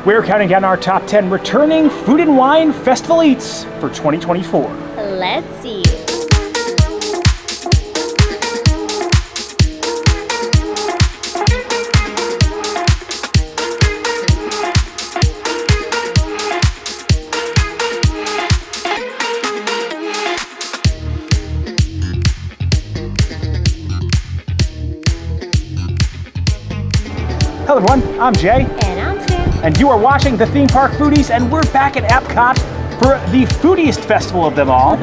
We're counting down our top 10 returning food and wine festival eats for 2024. Let's see. Hello everyone, I'm Jay. And I'm Sam. And you are watching The Theme Park Foodies, and we're back at Epcot for the foodiest festival of them all,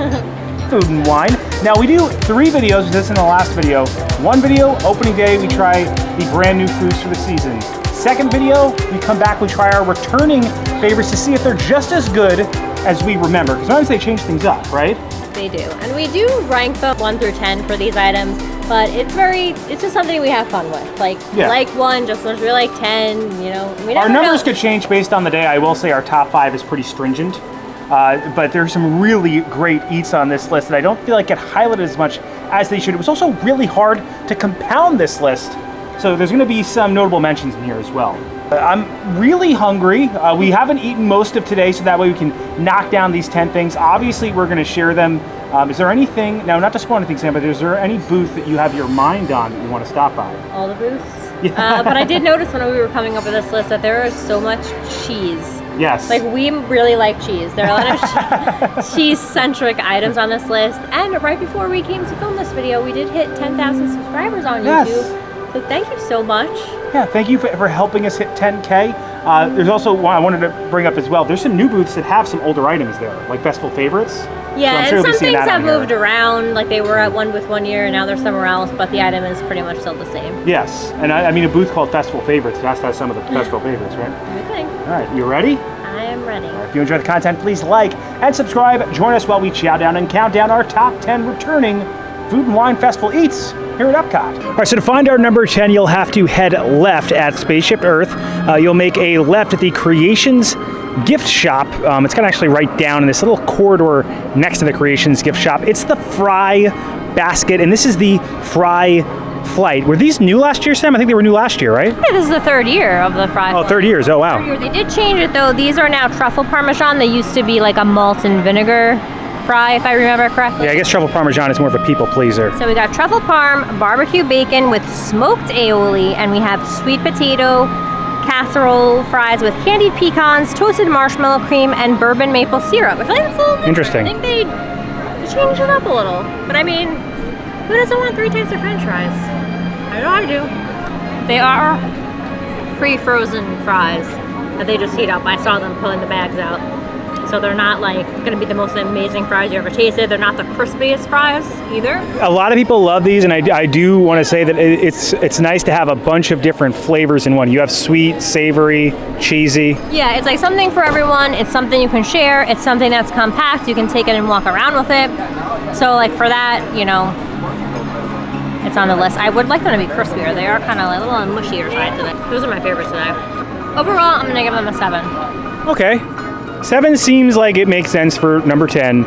food and wine. Now we do 3 videos, this in the last video. One video, opening day, we try the brand new foods for the season. Second video, we come back, we try our returning favorites to see if they're just as good as we remember. Because sometimes they change things up, right? They do. And we do rank them 1 through 10 for these items, but it's just something we have fun with. Like 1, just we like 10, you know. Our numbers could change based on the day. I will say our top 5 is pretty stringent. But there's some really great eats on this list that I don't feel like get highlighted as much as they should. It was also really hard to compound this list. So there's gonna be some notable mentions in here as well. I'm really hungry. We haven't eaten most of today, so that way we can knock down these 10 things. Obviously, we're gonna share them. Is there anything, now not to spoil anything, Sam, but is there any booth that you have your mind on that you wanna stop by? All the booths. Yeah. But I did notice when we were coming up with this list that there is so much cheese. Yes. Like, we really like cheese. There are a lot of cheese-centric items on this list. And right before we came to film this video, we did hit 10,000 subscribers on YouTube. So thank you so much. Yeah, thank you for helping us hit 10K. There's also one I wanted to bring up as well. There's some new booths that have some older items there, like festival favorites. Yeah, so and some things have moved around. Like, they were at one booth 1 year, and now they're somewhere else, but the item is pretty much still the same. Yes, and I mean a booth called Festival Favorites. It has to have some of the festival favorites, right? Good thing. All right, you ready? I am ready. If you enjoy the content, please like and subscribe. Join us while we chow down and count down our top 10 returning food and wine festival eats here at Epcot. All right, so to find our number 10, you'll have to head left at Spaceship Earth. You'll make a left at the Creations gift shop. It's kind of actually right down in this little corridor next to the Creations gift shop. It's the Fry Basket, and this is the Fry Flight. Were these new last year, Sam? I think they were new last year, right? Yeah, this is the 3rd year of the Fry Flight. 3rd years, oh wow. They did change it though. These are now truffle parmesan. They used to be like a malt and vinegar fry, if I remember correctly. Yeah, I guess truffle parmesan is more of a people pleaser. So we got truffle parm, barbecue bacon with smoked aioli, and we have sweet potato casserole fries with candied pecans, toasted marshmallow cream, and bourbon maple syrup. I feel like that's a little interesting. I think they changed it up a little. But I mean, who doesn't want 3 types of french fries? I know I do. They are pre-frozen fries that they just heat up. I saw them pulling the bags out. So they're not like gonna be the most amazing fries you ever tasted. They're not the crispiest fries either. A lot of people love these, and I do want to say that it's nice to have a bunch of different flavors in one. You have sweet, savory, cheesy. Yeah, it's like something for everyone. It's something you can share. It's something that's compact. You can take it and walk around with it. So like for that, you know, it's on the list. I would like them to be crispier. They are kind of like a little mushier sides of it. Those are my favorites today. Overall, I'm gonna give them a 7. Okay. 7 seems like it makes sense for number 10.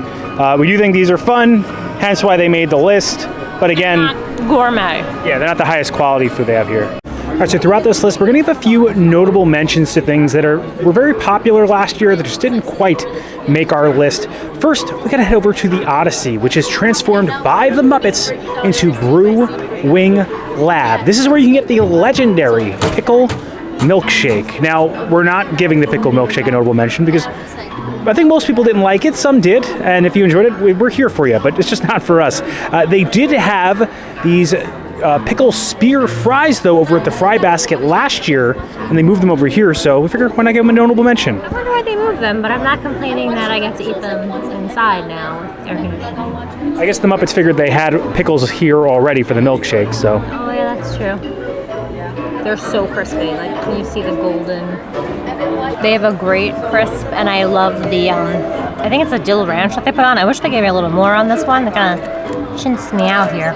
We do think these are fun, hence why they made the list. But again, not gourmet. Yeah, they're not the highest quality food they have here. All right, so throughout this list, we're gonna give a few notable mentions to things that were very popular last year that just didn't quite make our list. First, we gotta head over to the Odyssey, which is transformed by the Muppets into Brew Wing Lab. This is where you can get the legendary pickle milkshake. Now, we're not giving the pickle milkshake a notable mention because I think most people didn't like it. Some did, and if you enjoyed it, we're here for you, but it's just not for us. They did have these pickle spear fries, though, over at the Fry Basket last year, and they moved them over here, so we figured, why not give them a notable mention? I wonder why they moved them, but I'm not complaining that I get to eat them inside now with air conditioning. I guess the Muppets figured they had pickles here already for the milkshake, so. Oh, yeah, that's true. They're so crispy. Like, can you see the golden? They have a great crisp, and I love the, I think it's a dill ranch that they put on. I wish they gave me a little more on this one. They kind of chins me out here.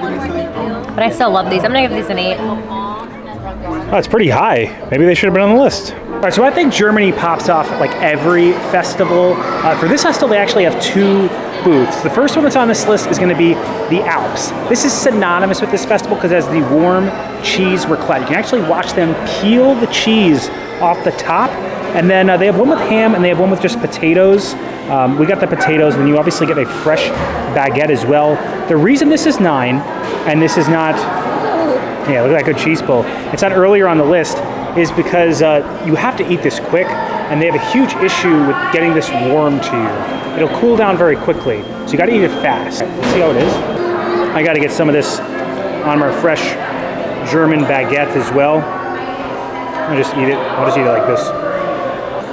But I still love these. I'm going to give these an 8. Oh, it's pretty high. Maybe they should have been on the list. All right, so I think Germany pops off like every festival. For this festival, they actually have 2 booths. The first one that's on this list is going to be the Alps. This is synonymous with this festival because it has the warm cheese raclette. You can actually watch them peel the cheese off the top. And then they have one with ham and they have one with just potatoes. We got the potatoes, and then you obviously get a fresh baguette as well. The reason this is $9 and this is not, yeah, look at that good cheese pull, it's not earlier on the list, is because you have to eat this quick, and they have a huge issue with getting this warm to you. It'll cool down very quickly, so you gotta eat it fast. Let's see how it is. I gotta get some of this on our fresh German baguette as well. I'll just eat it like this.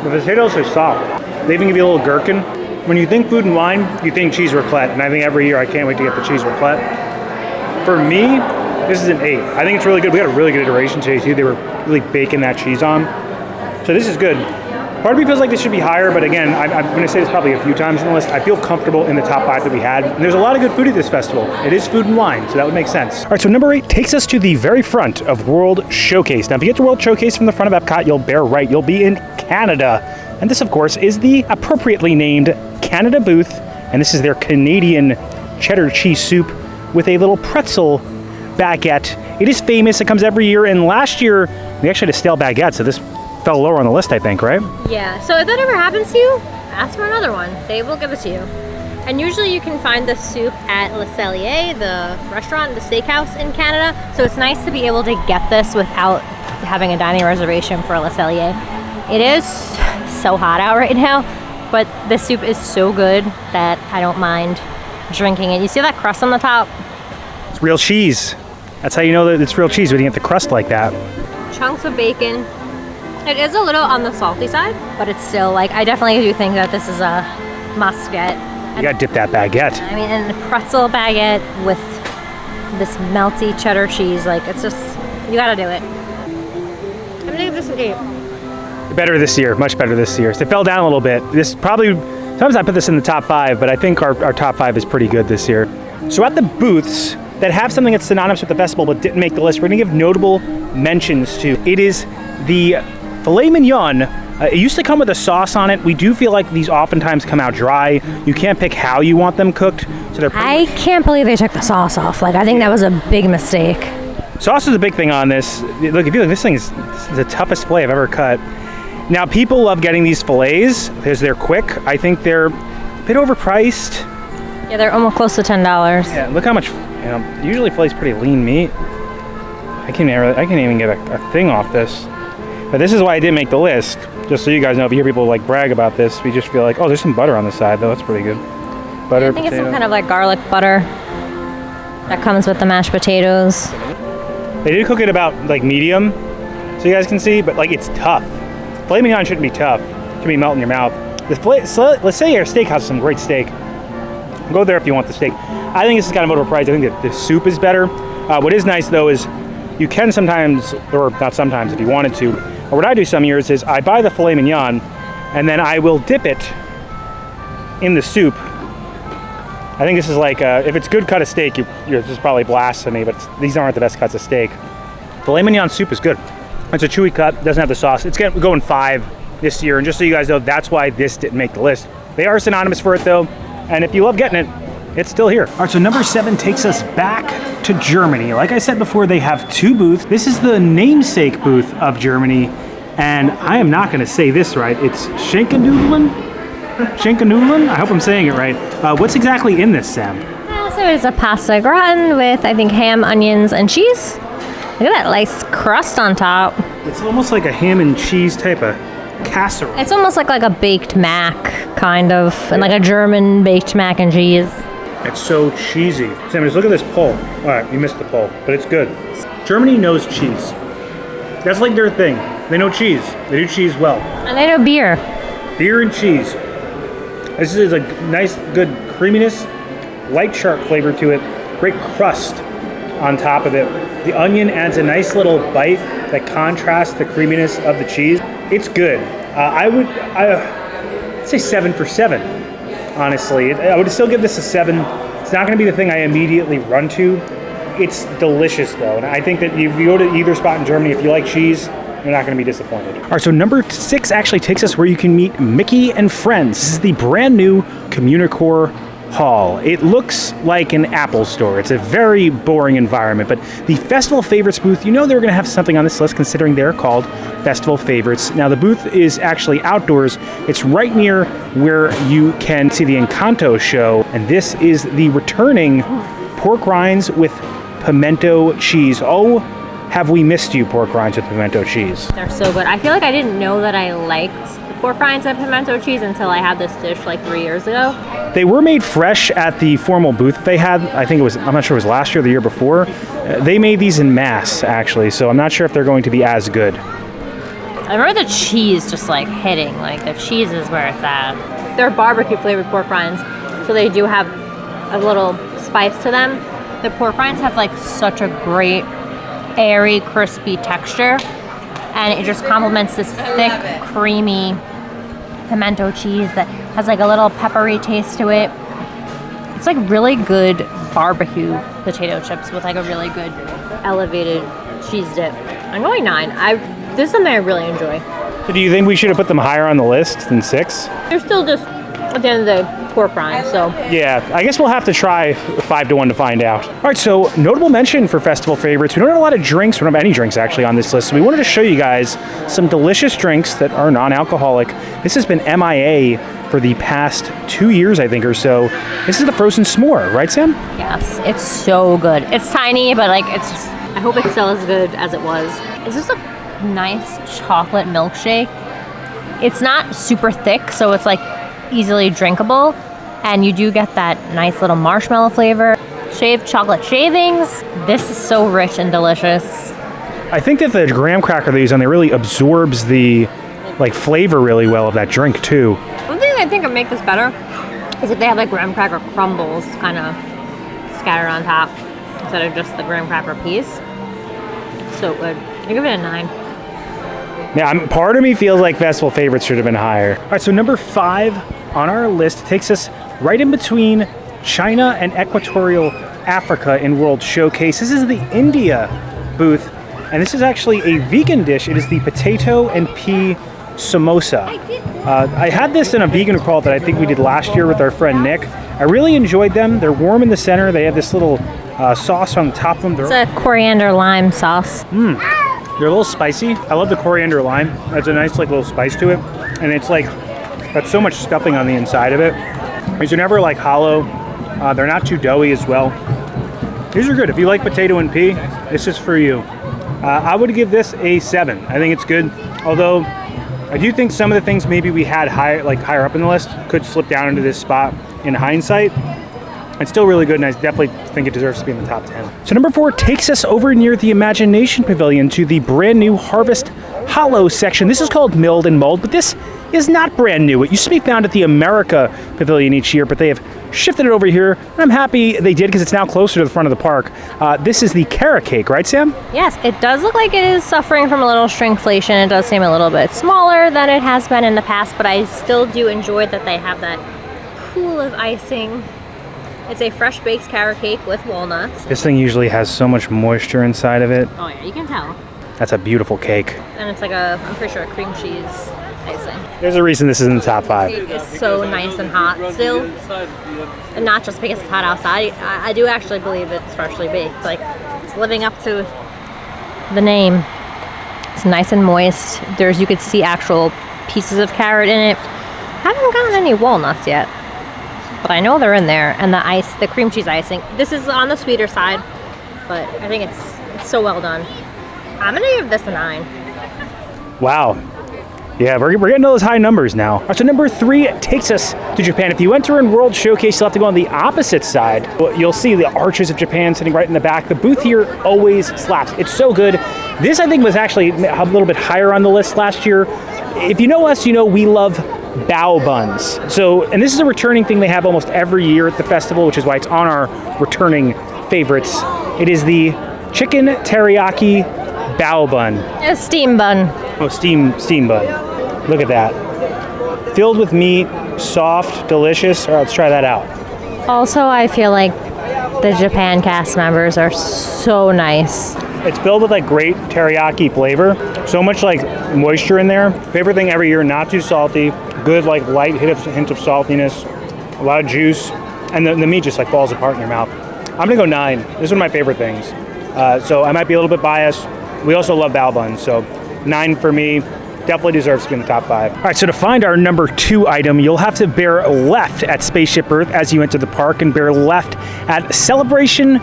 The potatoes are soft. They even give you a little gherkin. When you think food and wine, you think cheese raclette, and I think every year I can't wait to get the cheese raclette. For me, this is an 8. I think it's really good. We got a really good iteration today too. They were really baking that cheese on. So this is good. Part of me feels like this should be higher, but again, I'm going to say this probably a few times in the list. I feel comfortable in the top 5 that we had. And there's a lot of good food at this festival. It is food and wine, so that would make sense. All right, so number 8 takes us to the very front of World Showcase. Now, if you get to World Showcase from the front of Epcot, you'll bear right. You'll be in Canada. And this, of course, is the appropriately named Canada booth. And this is their Canadian cheddar cheese soup with a little pretzel baguette. It is famous. It comes every year. And last year, we actually had a stale baguette, so this fell lower on the list, I think, right? Yeah, so if that ever happens to you, ask for another one. They will give it to you. And usually you can find the soup at Le Cellier, the restaurant, the steakhouse in Canada. So it's nice to be able to get this without having a dining reservation for Le Cellier. It is so hot out right now, but the soup is so good that I don't mind drinking it. You see that crust on the top? It's real cheese. That's how you know that it's real cheese when you get the crust like that. Chunks of bacon. It is a little on the salty side, but it's still like, I definitely do think that this is a must get. You gotta dip that baguette. I mean, and the pretzel baguette with this melty cheddar cheese, like it's just, you gotta do it. I'm gonna give this an 8. Better this year, much better this year. So it fell down a little bit. This probably, sometimes I put this in the top 5, but I think our top 5 is pretty good this year. So at the booths that have something that's synonymous with the festival but didn't make the list, we're gonna give notable mentions to. It is the filet mignon. It used to come with a sauce on it. We do feel like these oftentimes come out dry. You can't pick how you want them cooked. So they're I can't believe they took the sauce off. Like, I think that was a big mistake. Sauce is a big thing on this. Look, if you look, this is the toughest filet I've ever cut. Now, people love getting these fillets because they're quick. I think they're a bit overpriced. Yeah, they're almost close to $10. Yeah, look how much, usually filet's pretty lean meat. I can't even get a thing off this. But this is why I didn't make the list. Just so you guys know, if you hear people like brag about this, we just feel like, oh, there's some butter on the side though. That's pretty good. Butter, I think it's some kind of like garlic butter that comes with the mashed potatoes. They did cook it about like medium, so you guys can see, but like it's tough. Filet mignon shouldn't be tough. It should be melting in your mouth. So let's say your steakhouse has some great steak. Go there if you want the steak. I think this is kind of overpriced. I think that the soup is better. What is nice though is you can sometimes, or not sometimes if you wanted to, or what I do some years is I buy the filet mignon and then I will dip it in the soup. I think this is like, if it's good cut of steak, this is probably blasphemy, but these aren't the best cuts of steak. Filet mignon soup is good. It's a chewy cut, doesn't have the sauce. It's going 5 this year, and just so you guys know, that's why this didn't make the list. They are synonymous for it though, and if you love getting it, it's still here. All right, so number 7 takes us back to Germany. Like I said before, they have 2 booths. This is the namesake booth of Germany, and I am not gonna say this right. It's Shanken Noodlin? Shanken Noodlin? I hope I'm saying it right. What's exactly in this, Sam? So it's a pasta gratin with, I think, ham, onions, and cheese. Look at that nice crust on top. It's almost like a ham and cheese type of casserole. It's almost like a baked mac, kind of, and like a German baked mac and cheese. It's so cheesy. Sam, just look at this pole. All right, you missed the pole, but it's good. Germany knows cheese. That's like their thing. They know cheese. They do cheese well. And they know beer. Beer and cheese. This is a nice, good creaminess, light sharp flavor to it. Great crust on top of it. The onion adds a nice little bite that contrasts the creaminess of the cheese. It's good. I'd say 7 for 7, honestly. I would still give this a 7. It's not going to be the thing I immediately run to. It's delicious, though. And I think that if you go to either spot in Germany, if you like cheese, you're not going to be disappointed. All right, so number 6 actually takes us where you can meet Mickey and Friends. This is the brand new Communicore hall. It looks like an Apple store. It's a very boring environment, but the Festival Favorites booth, you know they were going to have something on this list considering they're called Festival Favorites. Now the booth is actually outdoors. It's right near where you can see the Encanto show, and this is the returning pork rinds with pimento cheese. Oh, have we missed you, pork rinds with pimento cheese. They're so good. I feel like I didn't know that I liked the pork rinds and pimento cheese until I had this dish like 3 years ago. They were made fresh at the formal booth they had. I think it was, I'm not sure it was last year or the year before. They made these in mass, actually, so I'm not sure if they're going to be as good. I remember the cheese just like hitting, like the cheese is where it's at. They're barbecue flavored pork rinds, so they do have a little spice to them. The pork rinds have like such a great, airy, crispy texture, and it just complements this thick, creamy pimento cheese that has like a little peppery taste to it. It's like really good barbecue potato chips with like a really good elevated cheese dip. I'm going 9. This is something I really enjoy. So do you think we should have put them higher on the list than 6? They're still just, at the end of the day, pork rinds, so. Yeah, I guess we'll have to try 5 to 1 to find out. All right, so notable mention for Festival Favorites. We don't have a lot of drinks. We don't have any drinks actually on this list, so we wanted to show you guys some delicious drinks that are non-alcoholic. This has been MIA for the past 2 years, I think, or so. This is the frozen s'more, right, Sam? Yes, it's so good. It's tiny, but like it's just, I hope it's still as good as it was. It's just a nice chocolate milkshake. It's not super thick, so it's like easily drinkable, and you do get that nice little marshmallow flavor. Shaved chocolate shavings. This is so rich and delicious. I think that the graham cracker they use on there really absorbs the like flavor really well of that drink too. One thing I think would make this better is if they have like graham cracker crumbles kind of scattered on top instead of just the graham cracker piece. So good. I give it a 9. Yeah, part of me feels like Festival Favorites should have been higher. All right, so number 5 on our list takes us right in between China and Equatorial Africa in World Showcase. This is the India booth, and this is actually a vegan dish. It is the potato and pea samosa. I had this in a vegan crawl that I think we did last year with our friend Nick. I really enjoyed them. They're warm in the center. They have this little sauce on the top of them. It's a coriander lime sauce. They're a little spicy. I love the coriander lime. That's a nice like little spice to it. And it's like, got so much stuffing on the inside of it. These are never like hollow. They're not too doughy as well. These are good. If you like potato and pea, this is for you. I would give this a 7. I think it's good. Although, I do think some of the things maybe we had higher up in the list could slip down into this spot in hindsight. It's still really good, and I definitely think it deserves to be in the top 10. So number 4 takes us over near the Imagination Pavilion to the brand new Harvest Hollow section. This is called Milled and Mulled, but this is not brand new. It used to be found at the America Pavilion each year, but they have shifted it over here, and I'm happy they did because it's now closer to the front of the park. This is the carrot cake, right, Sam? Yes, it does look like it is suffering from a little shrinkflation. It does seem a little bit smaller than it has been in the past, but I still do enjoy that they have that pool of icing. It's a fresh baked carrot cake with walnuts. This thing usually has so much moisture inside of it. Oh yeah, you can tell. That's a beautiful cake. And it's like I'm pretty sure a cream cheese icing. There's a reason this is in the top 5. It is so nice and hot still. And not just because it's hot outside. I do actually believe it's freshly baked. Like, it's living up to the name. It's nice and moist. You could see actual pieces of carrot in it. Haven't gotten any walnuts yet, but I know they're in there. And the cream cheese icing. This is on the sweeter side, but I think it's so well done. I'm gonna give this a 9. Wow. Yeah, we're getting to those high numbers now. All right, so number 3 takes us to Japan. If you enter in World Showcase, you'll have to go on the opposite side. You'll see the arches of Japan sitting right in the back. The booth here always slaps. It's so good. This, I think, was actually a little bit higher on the list last year. If you know us, you know we love bow buns. And this is a returning thing they have almost every year at the festival, which is why it's on our returning favorites. It is the chicken teriyaki bow bun. A steam bun. Oh, steam bun. Look at that. Filled with meat, soft, delicious. All right, let's try that out. Also, I feel like the Japan cast members are so nice. It's filled with like great teriyaki flavor. So much like moisture in there. Favorite thing every year, not too salty. Good like light hint of saltiness. A lot of juice. and the meat just like falls apart in your mouth. I'm gonna go 9. This is one of my favorite things. So I might be a little bit biased. We also love bao buns, so 9 for me. Definitely deserves to be in the top 5. All right, so to find our number 2 item, you'll have to bear left at Spaceship Earth as you enter the park and bear left at Celebration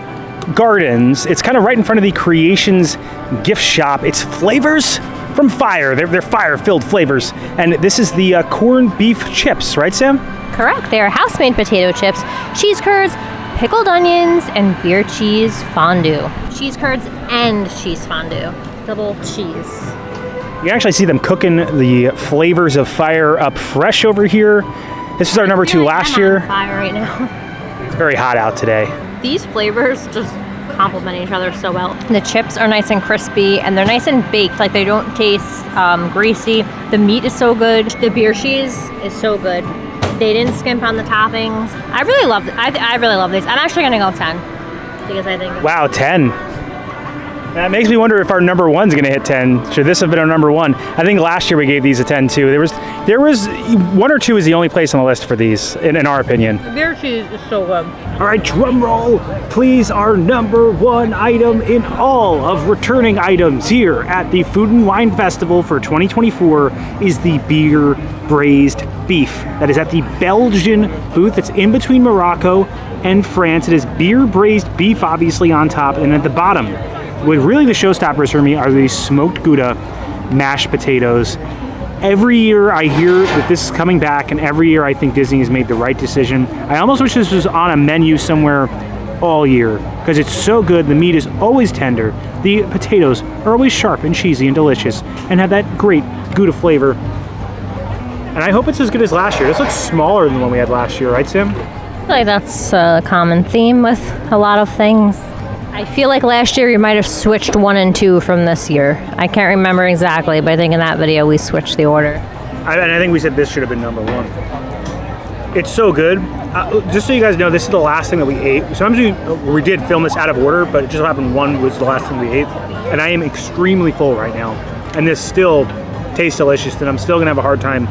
Gardens. It's kind of right in front of the Creations gift shop. It's flavors from fire. They're fire-filled flavors. And this is the corned beef chips, right, Sam? Correct. They are house-made potato chips, cheese curds, pickled onions, and beer cheese fondue. Cheese curds and cheese fondue. Double cheese. You can actually see them cooking the flavors of fire up fresh over here. This is our number 2 last year. I'm on fire right now. It's very hot out today. These flavors just complement each other so well. The chips are nice and crispy, and they're nice and baked. Like, they don't taste greasy. The meat is so good. The beer cheese is so good. They didn't skimp on the toppings. I really love I really love these. I'm actually gonna go 10 because I think. Wow, 10. That makes me wonder if our number 1's going to hit 10. Should this have been our number 1? I think last year we gave these a 10 too. There was 1 or 2 is the only place on the list for these, in our opinion. The beer cheese is so good. All right, drum roll, please. Our number 1 item in all of returning items here at the Food and Wine Festival for 2024 is the beer braised beef. That is at the Belgian booth. It's in between Morocco and France. It is beer braised beef, obviously, on top, and at the bottom. What really the showstoppers for me are these smoked Gouda mashed potatoes. Every year I hear that this is coming back, and every year I think Disney has made the right decision. I almost wish this was on a menu somewhere all year because it's so good. The meat is always tender. The potatoes are always sharp and cheesy and delicious and have that great Gouda flavor. And I hope it's as good as last year. This looks smaller than the one we had last year, right, Sam? I feel like that's a common theme with a lot of things. I feel like last year you might have switched 1 and 2 from this year. I can't remember exactly, but I think in that video we switched the order. And I think we said this should have been number 1. It's so good. Just so you guys know, this is the last thing that we ate. Sometimes we did film this out of order, but it just happened 1 was the last thing we ate. And I am extremely full right now. And this still tastes delicious, and I'm still gonna have a hard time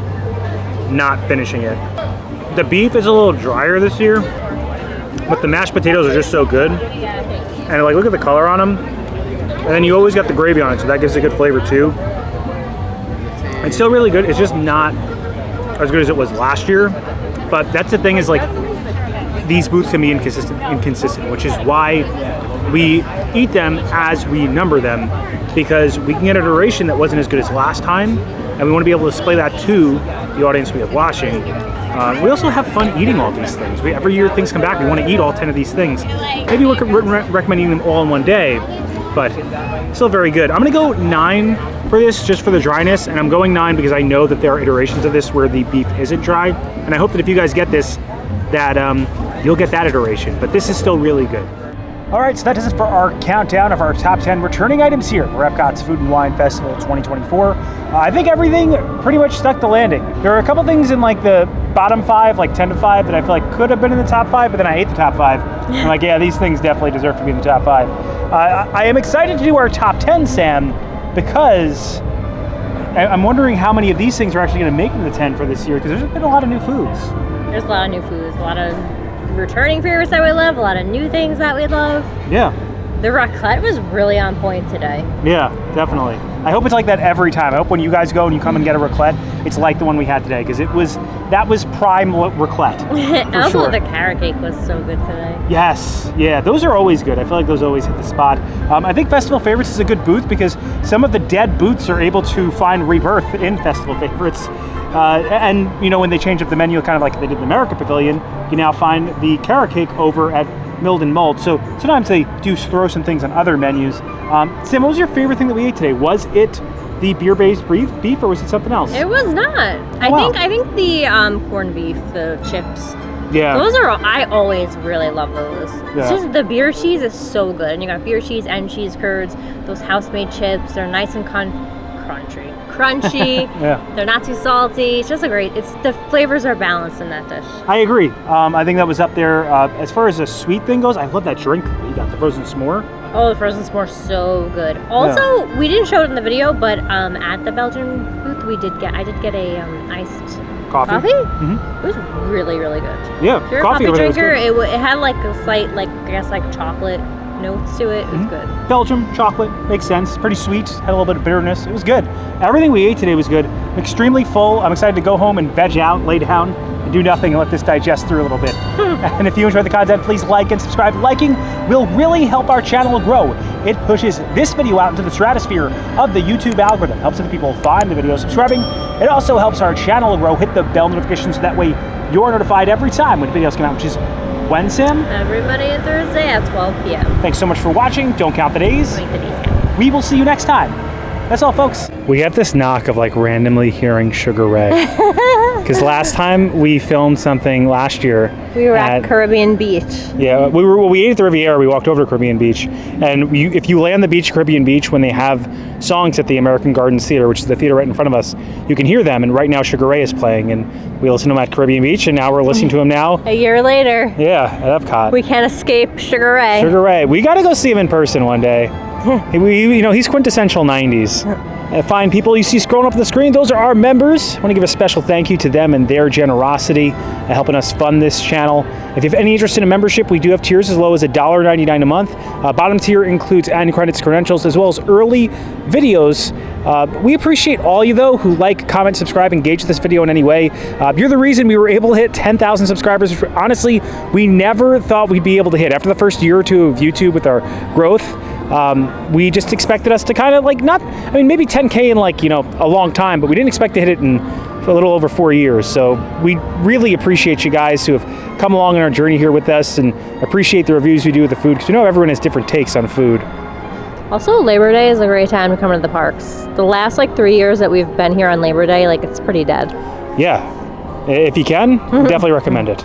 not finishing it. The beef is a little drier this year, but the mashed potatoes are just so good. And like, look at the color on them. And then you always got the gravy on it, so that gives a good flavor too. It's still really good. It's just not as good as it was last year. But that's the thing, is like, these booths can be inconsistent, which is why we eat them as we number them, because we can get a duration that wasn't as good as last time, and we want to be able to display that to the audience we have watching. We also have fun eating all these things. Every year things come back, we want to eat all 10 of these things. Maybe we could recommend eating them all in one day, but still very good. I'm going to go 9 for this, just for the dryness, and I'm going 9 because I know that there are iterations of this where the beef isn't dry, and I hope that if you guys get this, that you'll get that iteration, but this is still really good. All right, so that does it for our countdown of our top 10 returning items here for Epcot's Food and Wine Festival 2024. I think everything pretty much stuck the landing. There are a couple things in like the bottom 5, like 10 to 5, that I feel like could have been in the top 5, but then I ate the top 5. I'm like, yeah, these things definitely deserve to be in the top 5. I am excited to do our top 10, Sam, because I'm wondering how many of these things are actually going to make it to the 10 for this year, because there's been a lot of new foods. There's a lot of new foods, a lot of returning favorites that we love, a lot of new things that we love. Yeah. The raclette was really on point today. Yeah, definitely. I hope it's like that every time. I hope when you guys go and you come and get a raclette, it's like the one we had today, because that was prime raclette. Also, the carrot cake was so good today. Yes, yeah, those are always good. I feel like those always hit the spot. I think Festival Favorites is a good booth because some of the dead booths are able to find rebirth in Festival Favorites. And you know, when they change up the menu, kind of like they did the America Pavilion, you now find the carrot cake over at Milled and Mulled. So sometimes they do throw some things on other menus. Sam, what was your favorite thing that we ate today? Was it the beer-based beef, or was it something else? It was not. I think the corned beef, the chips. Yeah. Those are, I always really love those. Yeah. It's just the beer cheese is so good. And you got beer cheese and cheese curds. Those house-made chips, they're nice and crunchy. Yeah. They're not too salty. It's just the flavors are balanced in that dish. I agree. I think that was up there. As far as a sweet thing goes, I love that drink that you got, the frozen s'more. Oh, the frozen s'more, so good. Also, we didn't show it in the video, but at the Belgian booth, I did get a iced coffee. Coffee? Mm-hmm. It was really, really good. Yeah, If you're a coffee coffee over there was drinker, good. it had like a slight, like I guess, like chocolate notes to it. It was good. Belgium chocolate makes sense. Pretty sweet. Had a little bit of bitterness. It was good. Everything we ate today was good. I'm extremely full. I'm excited to go home and veg out, lay down, and do nothing and let this digest through a little bit. And if you enjoyed the content, please like and subscribe. Liking will really help our channel grow. It pushes this video out into the stratosphere of the YouTube algorithm. Helps other people find the video. Subscribing, it also helps our channel grow. Hit the bell notification so that way you're notified every time when videos come out, which is when, Sam? Every Monday and Thursday at 12 p.m. Thanks so much for watching. Don't count the days. Make the days count. We will see you next time. That's all, folks. We have this knock of like randomly hearing Sugar Ray. Because last time we filmed something last year. We were at Caribbean Beach. Yeah, we ate at the Riviera. We walked over to Caribbean Beach. And if you land the beach, Caribbean Beach, when they have songs at the American Gardens Theater, which is the theater right in front of us, you can hear them. And right now Sugar Ray is playing. And we listened to him at Caribbean Beach. And now we're listening to him now. A year later. Yeah, at Epcot. We can't escape Sugar Ray. Sugar Ray. We got to go see him in person one day. He's quintessential 90s. Fine people you see scrolling up the screen, those are our members. I want to give a special thank you to them and their generosity helping us fund this channel. If you have any interest in a membership, we do have tiers as low as $1.99 a month. Bottom tier includes annual credits, credentials, as well as early videos. We appreciate all you, though, who like, comment, subscribe, engage with this video in any way. You're the reason we were able to hit 10,000 subscribers, which honestly, we never thought we'd be able to hit. After the first year or two of YouTube with our growth, we just expected us to kind of maybe 10K in a long time, but we didn't expect to hit it for a little over 4 years. So we really appreciate you guys who have come along on our journey here with us and appreciate the reviews we do with the food, because we know everyone has different takes on food. Also, Labor Day is a great time to come to the parks. The last 3 years that we've been here on Labor Day, it's pretty dead. Yeah, if you can, definitely recommend it.